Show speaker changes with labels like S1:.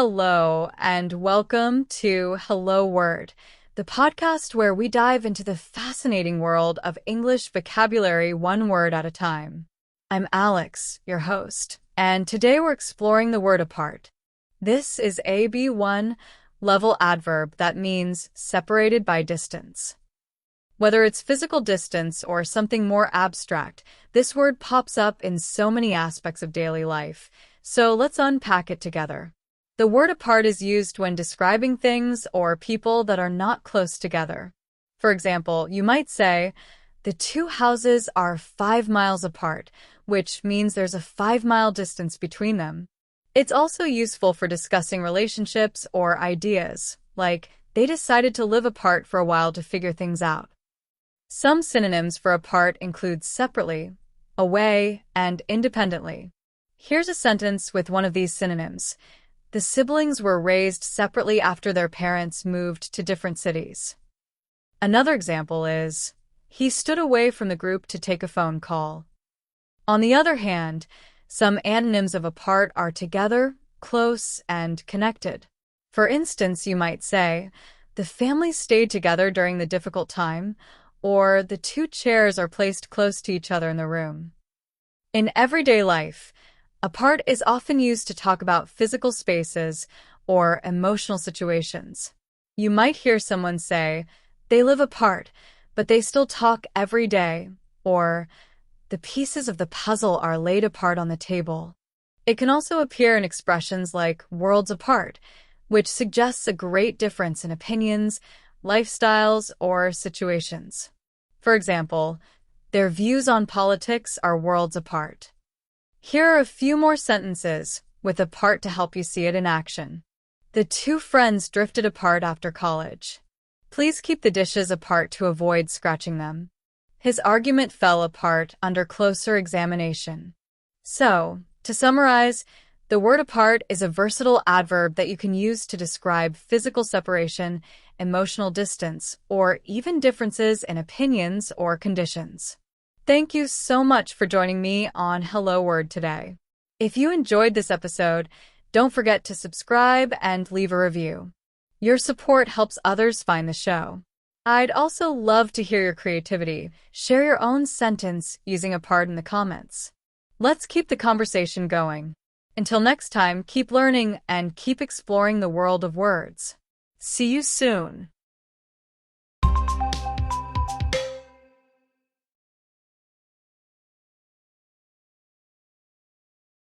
S1: Hello, and welcome to Hello Word, the podcast where we dive into the fascinating world of English vocabulary one word at a time. I'm Alex, your host, and today we're exploring the word apart. This is a B1 level adverb that means separated by distance. Whether it's physical distance or something more abstract, this word pops up in so many aspects of daily life, so let's unpack it together. The word apart is used when describing things or people that are not close together. For example, you might say, the two houses are 5 miles apart, which means there's a 5-mile distance between them. It's also useful for discussing relationships or ideas, like they decided to live apart for a while to figure things out. Some synonyms for apart include separately, away, and independently. Here's a sentence with one of these synonyms. The siblings were raised separately after their parents moved to different cities. Another example is, he stood away from the group to take a phone call. On the other hand, some antonyms of apart are together, close, and connected. For instance, you might say, the family stayed together during the difficult time, or the two chairs are placed close to each other in the room. In everyday life, apart is often used to talk about physical spaces or emotional situations. You might hear someone say, they live apart, but they still talk every day, or the pieces of the puzzle are laid apart on the table. It can also appear in expressions like worlds apart, which suggests a great difference in opinions, lifestyles, or situations. For example, their views on politics are worlds apart. Here are a few more sentences with apart to help you see it in action. The two friends drifted apart after college. Please keep the dishes apart to avoid scratching them. His argument fell apart under closer examination. So, to summarize, the word apart is a versatile adverb that you can use to describe physical separation, emotional distance, or even differences in opinions or conditions. Thank you so much for joining me on Hello Word today. If you enjoyed this episode, don't forget to subscribe and leave a review. Your support helps others find the show. I'd also love to hear your creativity. Share your own sentence using apart in the comments. Let's keep the conversation going. Until next time, keep learning and keep exploring the world of words. See you soon.